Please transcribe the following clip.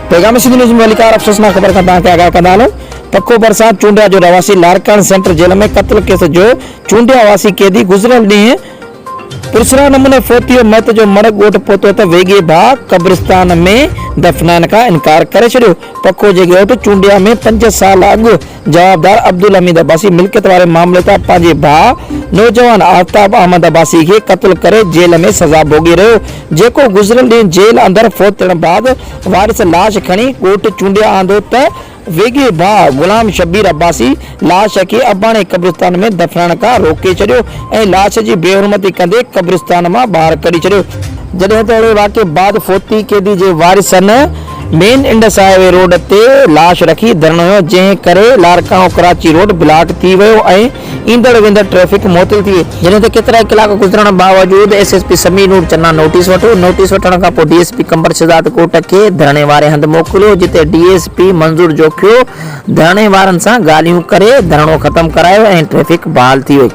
पैगाम सिंध न्यूज़ में मलिकार अफ़सोसनाक ख़बर का तव्हांखे आगाह कंदा हलूं। पक्को भरसान चूंडिया जो रवासी लारकान सेंटर जेल में क़त्ल केस जो चूंडिया वासी कैदी गुज़िरियल ॾींहुं पुरसरा नमूने फोतियो मत जो मड़ ॻोठ पहुतो त वेगे भाउ कब्रिस्तान में दफ़नाइण खां इनकार करे छॾियो। पक्को जे ॻोठ चूंडिया में 5 साल अॻु जवाबदार अब्दुल हमीद अब्बासी मिल्कियत वारे मामले तां पंहिंजे भाउ नौजवान आफ्ताब अहमद अब्बासी खे क़त्ल करे जेल में सज़ा भोगी रहियो, जेको गुज़िरियल ॾींहुं जेल अंदर फोत थियण बाद वारिस लाश खणी ॻोठ चूंडिया आंदो त वेगे भाउ गुलाम शबीर अब्बासी लाश के अबाणे कब्रिस्तान में दफनाइण खां रोके छॾियो ऐं लाश जी बेहुरमती कंदे कब्रिस्तान मां ॿाहिरि कढी छॾियो। जॾहिं त अहिड़े वाक़े बाद फोती कैदी जे वारिसनि मेन इंडस हाईवे रोड ते लाश रखी धरणो हुयो, जंहिं करे लारकाओ कराची रोड ब्लॉक थी वियो ऐं ईंदड़ वेंदड़ ट्रैफिक मुअतल थी वई। जॾहिं त केतिरा कलाक गुज़रण बावजूद एसएसपी समीर नूर चन्ना नोटिस वठो। नोटिस वठण खां पोइ डीएसपी कंबर शहजाद कोर्ट खे धरणे वारे हंधि मोकिलियो, जिते डीएसपी मंज़ूर जोखियो धरणे वारनि सां ॻाल्हियूं करे धरणो ख़त्म करायो ऐं ट्रैफिक बहाल थी वई।